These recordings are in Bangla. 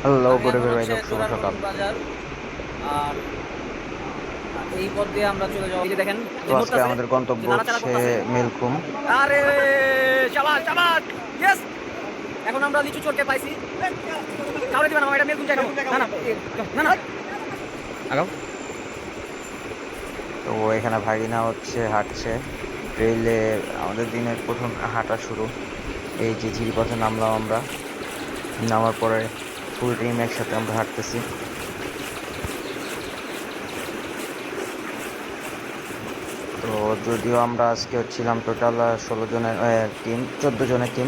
হ্যালো আমি এখন গরিবের ভাই হচ্ছে লোক, শুভ জোড়ার সকাল। নতুন বাজার। আর এই পথ দিয়ে আমরা চলে যাবো। এই যে দেখেন তো যে আজকে নড়তাছে, আমাদের গন্তব্য যে নাড়াচাড়া হচ্ছে করতেছে। মেলকুম। আরে শাবাশ শাবাশ, ইয়েস। এখন আমরা লিচু চোরকে পাইছি। কাউরে দিবা না মামা, এটা মেল গুঞ্জাই খাবো। না না না না, আগাও। তো এখানে ভাগিনা হচ্ছে হাঁটছে ট্রেইলে। আমাদের দিনের প্রথম হাঁটা শুরু। এই যে ঝিরিপথে নামলাম আমরা, নামার পরে ফুল টিম একসাথে আমরা হাঁটতেছি। তো যদিও আমরা আজকে হচ্ছিলাম টোটাল 16 জনের টিম, 14 জনের টিম।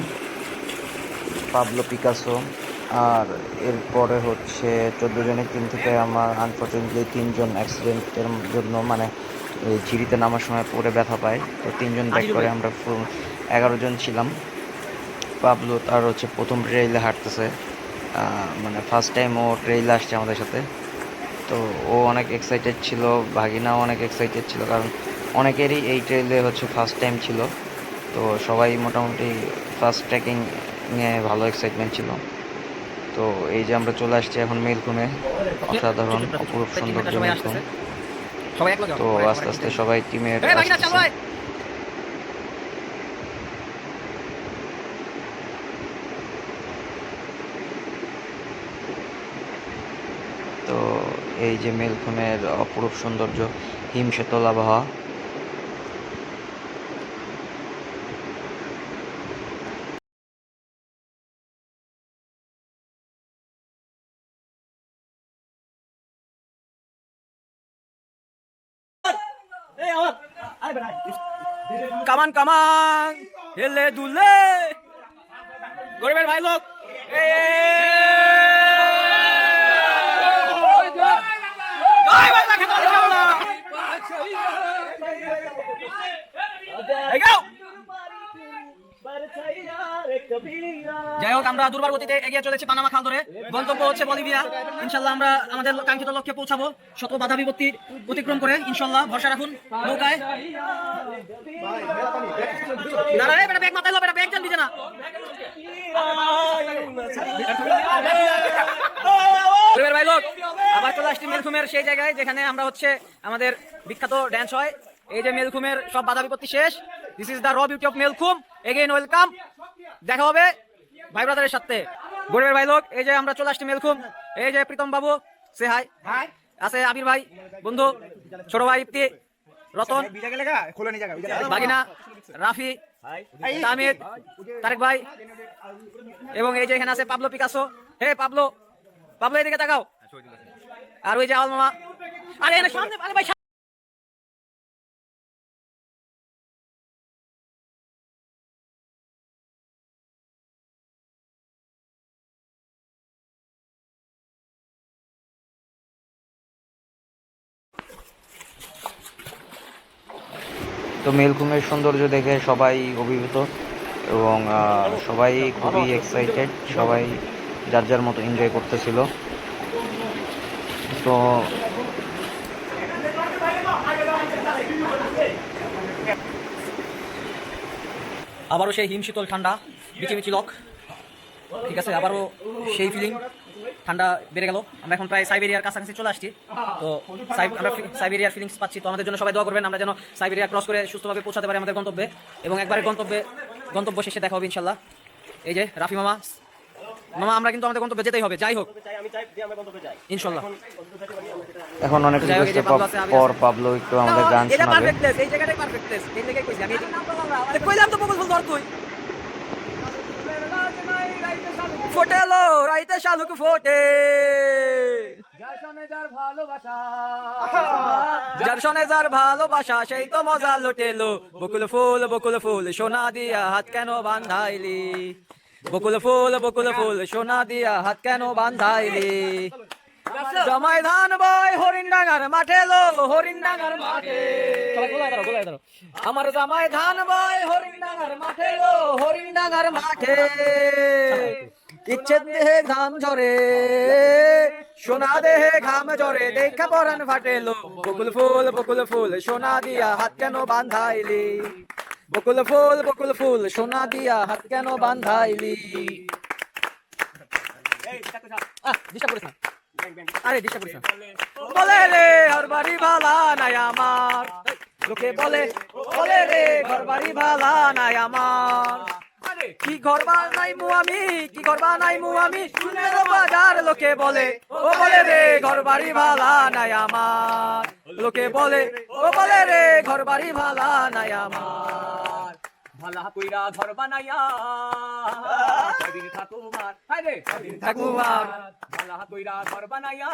পাবলো পিকাসো আর এরপরে হচ্ছে 14 জনের টিম থেকে আমার আনফর্চুনেটলি 3জন অ্যাক্সিডেন্টের জন্য, মানে এই ঝিরিতে নামার সময় পড়ে ব্যথা পায়। তো 3জন ব্যাক আজিজুল করে ভাই, আমরা 11জন ছিলাম। পাবলো তার হচ্ছে প্রথম ট্রেইলে হাঁটতেছে, মানে ফার্স্ট টাইম ও ট্রেইলে আসছে আমাদের সাথে। তো ও অনেক এক্সাইটেড ছিল, ভাগিনাও অনেক এক্সাইটেড ছিল, কারণ অনেকেরই এই ট্রেইলে হচ্ছে ফার্স্ট টাইম ছিল। তো সবাই মোটামুটি ফার্স্ট ট্রেকিং নিয়ে ভালো এক্সাইটমেন্ট ছিল। তো এই যে আমরা চলে আসছি এখন মেলকুমে। অসাধারণ অপরূপ টিমমেটরা সৌন্দর্য সবাই মেলকুম। আসতেছে, সবাই এক লগে তো পরে আস্তে পরে আস্তে টিমটা নিব। সবাই টিমের এই ভাগিনা চালু আসতেছে। হয়। তো এই যে মেলকুমের অপরূপ সৌন্দর্য, হিম শীতল আবহাওয়া। কামান কামান, হেলে দুলে, গরিবের ভাই লোক। জয় বাংলা, খেতে হবে না। যাই হোক, আমরা দুর্বার গতিতে এগিয়ে চলেছি পানামা খাল ধরে। গন্তব্য হচ্ছে বলিভিয়া। ইনশাল্লাহ আমরা আমাদের কাঙ্ক্ষিত লক্ষ্যে পৌঁছাবো, শত বাধা বিপত্তি অতিক্রম করে। ইনশাল্লাহ ভরসা রাখুন নৌকায়। না না, এটা ব্যাগ মাথায় লো, এটা ব্যাগ চাল দিছে না। গরিবের ভাই লোক, আবার চলে আসছি মেলকুমের সেই জায়গায় যেখানে আমরা হচ্ছে আমাদের বিখ্যাত ড্যান্স হয়। এই যে মেলকুমের সব বাধা বিপত্তি শেষ। দিস ইজ দ্য র বিউটি অফ মেলকুম। এগেইন ওয়েলকাম, দেখা হবে ভাই ব্রাদারের সাথে। গরিবের ভাই লোক, এই যে আমরা চলে আসছি মেলকুম। এই যে প্রীতম বাবু, সে হাই। আছে আবির ভাই, বন্ধু, ছোট ভাই ইপ্তি, রতন, বাগিনা, রাফি, তামিদ, তারেক ভাই, এবং এই যে এখানে আছে পাবলো পিকাসো। হে পাবলো, পাবলো এদিকে তাকাও। আর ওই যে আওয়াল মামা। আরে এনে সামনে, আরে ভাই। তো মেলকুমের সৌন্দর্য দেখে সবাই অভিভূত এবং সবাই খুবই এক্সাইটেড। সবাই যার যার মতো এনজয় করতেছিল। তো আবারও সেই হিম শীতল ঠান্ডা, মিচিমিচি লক। ঠিক আছে, আবারও সেই ফিলিং, ঠান্ডা বেড়ে গেল। আমরা এখন প্রায় সাইবেরিয়ার কাছাকাছি চলে আসছি। তো আমরা সাইবেরিয়ার ফিলিংস পাচ্ছি। তো আমাদের জন্য সবাই দোয়া করবেন, আমরা যেন সাইবেরিয়া ক্রস করে সুস্থভাবে পৌঁছাতে পারি আমাদের গন্তব্যে। এবং একবারে গন্তব্য শেষে দেখা হবে ইনশাল্লাহ। এই যে রাফি মামা, মামা আমরা কিন্তু আমাদের গন্তব্যে যেতেই হবে, যাই হোক ইনশাল্লাহ। এখন অনেক যাই হোক, এই যে রিকোয়েস্টের পাবলো আছে, আবির পর আছে। পাবলো একটু আমাদের গান এটা শোনাবে। পারফেক্ট প্লেস, এই জায়গাটাই পারফেক্ট প্লেস। এই জায়গায় কইছি আমি, কইলাম তো বকুল ফুল ধর তুই। ফোটেলো রাইতে শালুক ফোটে, যার শোনে যার ভালোবাসা সেই তো মজা লুটেলো। বকুল ফুল সোনা দিয়া হাত কেন বান্ধাইলি, বকুল ফুল সোনা দিয়া হাত কেন বান্ধাইলি। জমাই ধান বয় হরিণ ডাঙ্গার মাঠে লো, হরিণ ডাঙ্গার মাঠে। আমার জামাই ধান বয় হরিণ ডাঙ্গার মাঠে লো, হরিণ ডাঙ্গার মাঠে। ইচ্ছে দেহে ঘাম ঝরে, সোনা দেহে ঘাম ঝরে, দেখা পরান ফাটেলো। বকুল ফুল সোনা দিয়া হাত কেন বান্ধাইলি, বকুল ফুল সোনা দিয়া হাত কেন বান্ধাইলি। ডিস্টার্ব করিস না, আরে ডিস্টার্ব করিস না। বলে রে ঘর বাড়ি ভালা নাই আমার, লোকে বলে বলে রে ঘর বাড়ি ভালা নাই আমার, কি ঘর বানাইমু আমি, কি ঘর বানাইমু আমি, শুনের বাজার লোকে বলে, ও বলে রে ঘর বাড়ি ভালা নাই আমার, লোকে বলে, ও বলে রে ঘর বাড়ি ভালা নাই আমার। ভালা কইরা ঘর বানাইয়া কয়দিন থাকুমার, হায় রে কয়দিন থাকুমার, ভালা কইরা ঘর বানাইয়া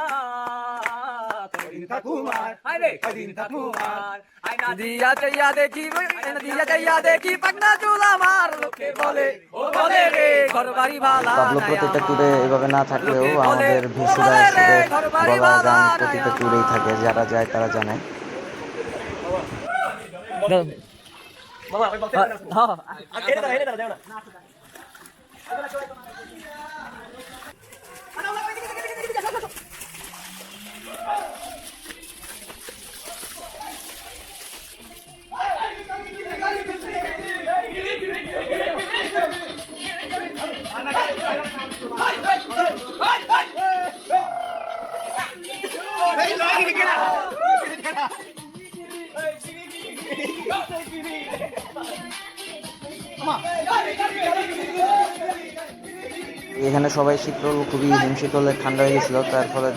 কয়দিন থাকুমার, হায় রে কয়দিন থাকুমার। আয়না দিয়া চাইয়া দেখি, আয়না দিয়া চাইয়া দেখি পাকনা চুল আমার, লোকে বলে, ও বলে রে ঘর বাড়ি ভালা পাবলো নাই প্রতিটা আমার। ট্যুরে এভাবে না থাকলেও আমাদের ভিসুরা সুরে গলা গান প্রতিটা ট্যুরেই থাকে, যারা যায় তারা জানে। এখানে সবাই শীতল, খুবই হিমশীতলে ঠান্ডা হয়ে গেছিল,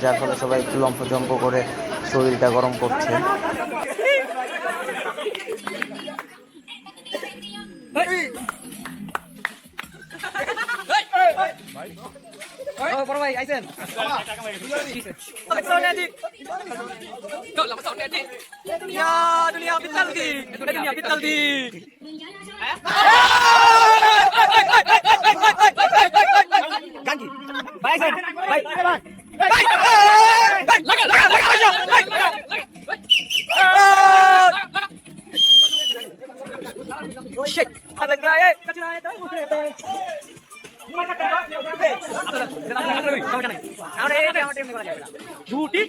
যার ফলে সবাই একটু লম্ফজম্প করে শরীরটা গরম করছে। বড় ভাই আইছেন, দুনিয়া বিতাল দি, দুনিয়া বিতাল দি। গান কি ভাই আইছেন, ভাই ভাই লাগা লাগা লাগা shit लग रहा है कचरा है झूठी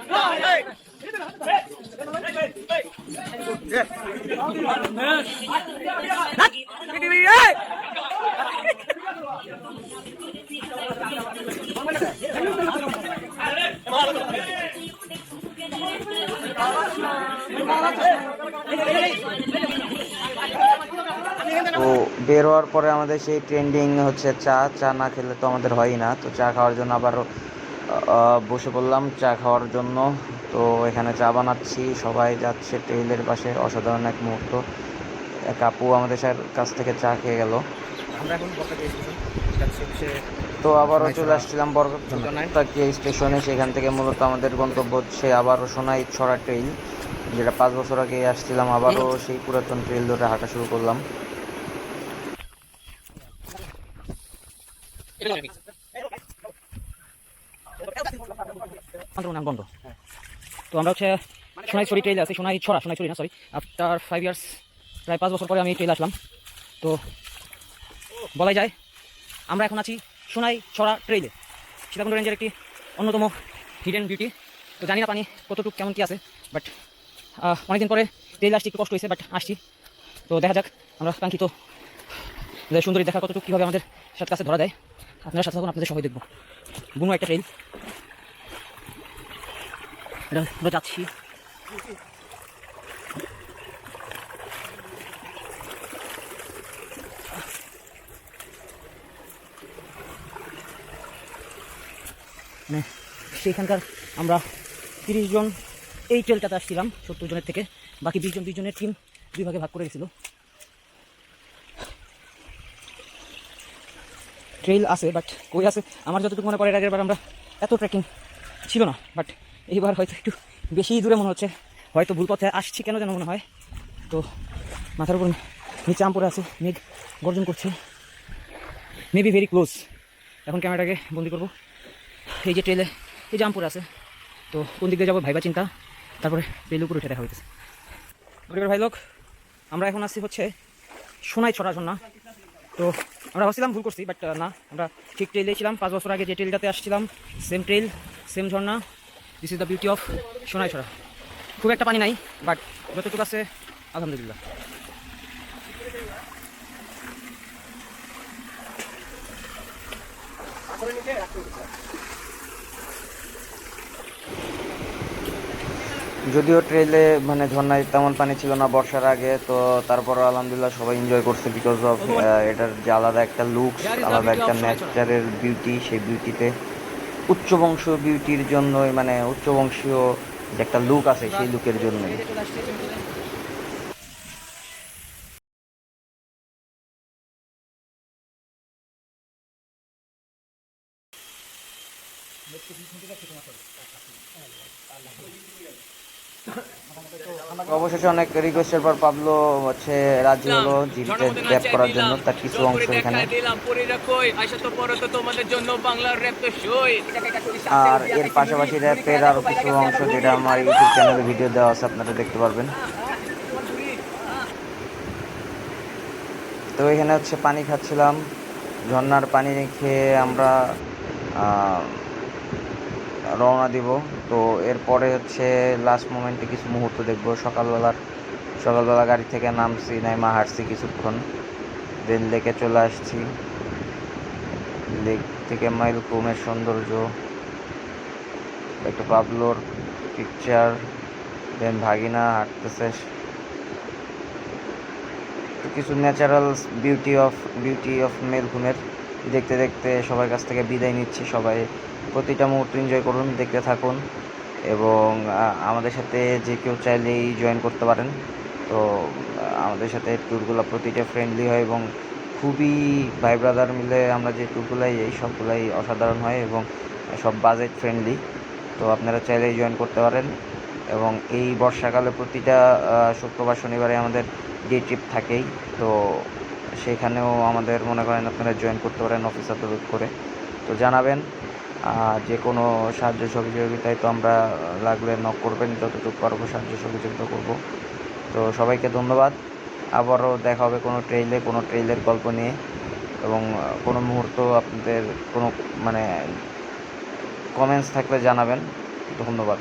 তো বের হওয়ার পরে আমাদের সেই ট্রেন্ডিং হচ্ছে চা না খেলে তো আমাদের হয়ই না। তো চা খাওয়ার জন্য আবার বসে পড়লাম চা খাওয়ার জন্য। তো এখানে চা বানাচ্ছি, সবাই যাচ্ছে ট্রেইলের পাশে। অসাধারণ এক মুহূর্ত। এক আপু আমাদের কাছ থেকে চা খেয়ে গেল। তো আবারও চলে আসছিলাম বরগাছি স্টেশনে। সেখান থেকে মূলত আমাদের গন্তব্য হচ্ছে আবারও সোনাইছড়া ট্রেইল, যেটা 5 বছর আগে আসছিলাম। আবারও সেই পুরাতন ট্রেইল ধরে হাঁটা শুরু করলাম। বন্ধ। তো আমরা হচ্ছে সোনাইছড়ি ট্রেইলে আছি, সোনাইছড়ি না সরি, আফটার 5 ইয়ার্স, প্রায় 5 বছর পরে আমি ট্রেইলে আসলাম। তো বলাই যায় আমরা এখন আছি সোনাইছড়া ট্রেইলে, সীতাকুণ্ড রেঞ্জের একটি অন্যতম হিডেন বিউটি। তো জানি না পানি কতটুকু কেমন কি আছে, বাট অনেকদিন পরে ট্রেইলে আসছি, একটু কষ্ট হয়েছে, বাট আসছি। তো দেখা যাক আমরা কাঙ্ক্ষিত সুন্দরী দেখা কতটুকু কীভাবে আমাদের সাথে কাছে ধরা দেয়। আপনারা সাথে থাকুন, আপনাদের সবাই দেখবো। বুনো একটা ট্রেইল, এটা আমরা যাচ্ছি। মানে সেইখানকার আমরা 30 জন এই ট্রেলটাতে আসছিলাম 70 জনের থেকে। বাকি 20 জনের টিম 2 ভাগে ভাগ করে গেছিল। ট্রেইল আছে, বাট কই আছে আমার যতটুকু মনে পড়ে, এর আগের বার আমরা এত ট্রেকিং ছিল না, বাট এইবার হয়তো একটু বেশি দূরে মনে হচ্ছে। হয়তো ভুল পথে আসছি কেন যেন মনে হয়। তো মাথার উপর নিচে আম পড়ে আছে, মেঘ গর্জন করছে, মেবি ভেরি ক্লোজ। এখন ক্যামেরাটাকে বন্দি করবো। এই যে ট্রেলে এই যে আম পড়ে আছে, তো কোন দিক দিয়ে যাবো ভাইবা চিন্তা। তারপরে ট্রেল উপরে উঠে দেখা হইতেছে। ভাই লোক, আমরা এখন আসছি হচ্ছে সোনাইছড়া ঝর্ণা। তো আমরা ভাবছিলাম ভুল করছি, বাট না, আমরা ঠিক ট্রেইলে ছিলাম। 5 বছর আগে যে ট্রেইলটাতে আসছিলাম, সেম ট্রেইল, সেম ঝর্ণা। This is the beauty of Sonaichhara. খুব একটা পানি নাই, বাট যতটুকু আছে আলহামদুলিল্লাহ। যদিও ট্রেইলে মানে ঝর্ণায় তেমন পানি ছিল না বর্ষার আগে, তো তারপরও আলহামদুলিল্লাহ সবাই এনজয় করছে বিকজ অফ এটার যে আলাদা একটা লুকস, Here is the আলাদা beauty একটা of Sonachara. ন্যাচারের বিউটি, সেই বিউটিতে উচ্চবংশীয় বিউটির জন্যই, মানে উচ্চবংশীয় যে একটা লুক আছে সেই লুকের জন্যই। অবশেষে অনেক রিকোয়েস্টের পর পাবলো হচ্ছে রাজি হলো জিরিতে ঝর্ণার মধ্যে র্যাপ নাচাই করার জন্য, দিলাম, তার কিছু জোর অংশ করে এখানে। দেখাই দিলাম, পরে রাখোই আইসা তো পরে তো তোমাদের জন্য বাংলার র্যাপ তো সই। আর এর পাশাপাশি র্যাপের আরও কিছু অংশ যেটা আমার ইউটিউব চ্যানেলে ভিডিও দেওয়া আছে, আপনারা দেখতে পারবেন। তো এখানে হচ্ছে পানি খাচ্ছিলাম, ঝর্ণার পানি খেয়ে আমরা আহ, রওনা দিব। তো এরপরে হচ্ছে লাস্ট মোমেন্টে কিছু মুহূর্ত দেখবো। সকালবেলা গাড়ি থেকে নামছি, নাইমা হাঁটছি কিছুক্ষণ, দেন লেকে চলে আসছি। লেক থেকে মাইলকুমের সৌন্দর্য, একটা পাবলোর পিকচার, দেন ভাগিনা হাঁটতেছে। তো কিছু ন্যাচারাল বিউটি অফ মেলঘুমের দেখতে দেখতে সবার কাছ থেকে বিদায় নিচ্ছি। সবাই প্রতিটা মুহূর্ত এনজয় করুন, দেখতে থাকুন, এবং আমাদের সাথে যে কেউ চাইলেই জয়েন করতে পারেন। তো আমাদের সাথে ট্যুরগুলো প্রতিটা ফ্রেন্ডলি হয় এবং খুবই ভাই ব্রাদার মিলে আমরা যে ট্যুরগুলাই এই সবগুলাই অসাধারণ হয় এবং সব বাজেট ফ্রেন্ডলি। তো আপনারা চাইলেই জয়েন করতে পারেন। এবং এই বর্ষাকালে প্রতিটা শুক্রবার শনিবারে আমাদের ডে ট্রিপ থাকেই। তো সেখানেও আমাদের মনে করেন আপনারা জয়েন করতে পারেন অফিসার তরফ করে। তো জানাবেন, যে কোনো সাহায্য সহযোগিতায় তো আমরা লাগলে নক করবেন, যতটুকু পারবো সাহায্য সহযোগিতা করব। তো সবাইকে ধন্যবাদ। আবারও দেখা হবে কোনো ট্রেইলের গল্প নিয়ে, এবং কোনো মুহূর্ত আপনাদের কোনো মানে কমেন্টস থাকলে জানাবেন। ধন্যবাদ।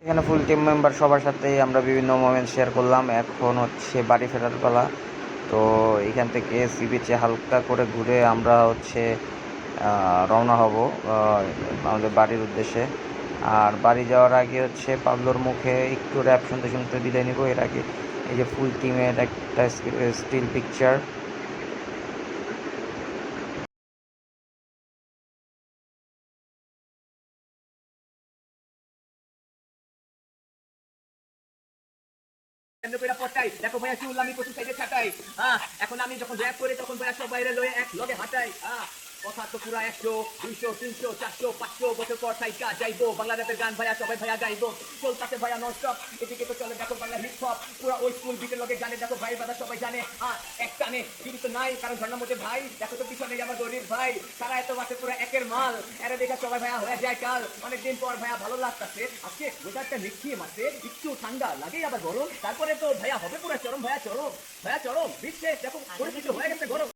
এখানে ফুল টিম মেম্বার সবার সাথেই আমরা বিভিন্ন মোমেন্ট শেয়ার করলাম। এখন হচ্ছে বাড়ি ফেরার পালা। তো এখান থেকে সি বিচে হালকা করে ঘুরে আমরা হচ্ছে রওনা হব আমাদের বাড়ির উদ্দেশ্যে। আর বাড়ি যাওয়ার আগে হচ্ছে পাবলোর মুখে একটু র্যাপ শুনতে শুনতে বিদায় নিব। এর আগে এই যে ফুল টিমের একটা স্টিল পিকচার। দেখো ভাইয়া চুল আমি প্রচুর সাইডে ছাটাই। এখন আমি যখন র্যাপ করি তখন ভাইয়া সব বাইরে লয়ে এক লগে হাঁটাই। কথা তো পুরা 100 200 300 400 500 বছর পর সাইকা যাইবো। বাংলা র্যাপের গান ভাইয়া সবাই ভাইয়া গাইবো। চলতাছে ভাইয়া নন স্টপ, এদিকে তো চলে দেখো বাংলা হিপ হপ। পুরা ওই স্কুল বিটের লগে গানে দেখো ভাই বাদা সবাই জানে। এক টানে কিন্তু তো নাই কারণ ঝর্ণার মধ্যে ভাই দেখো তো পিছনে আমার গরিব ভাই। সারা এত মাসে পুরো একের মাল। এরা দেখা সবাই ভাইয়া হয়ে যায় কাল। অনেকদিন পর ভাইয়া ভালো লাগতাছে। আজকে ওয়েদারটা মিষ্টি মাসে একটু ঠান্ডা লাগে আবার গরম। তারপরে তো ভাইয়া হবে পুরো চরম ভাইয়া চরম। ভাইয়া চরম বিশ্বে দেখো পরিস্থিতি হয়ে গেছে গরম।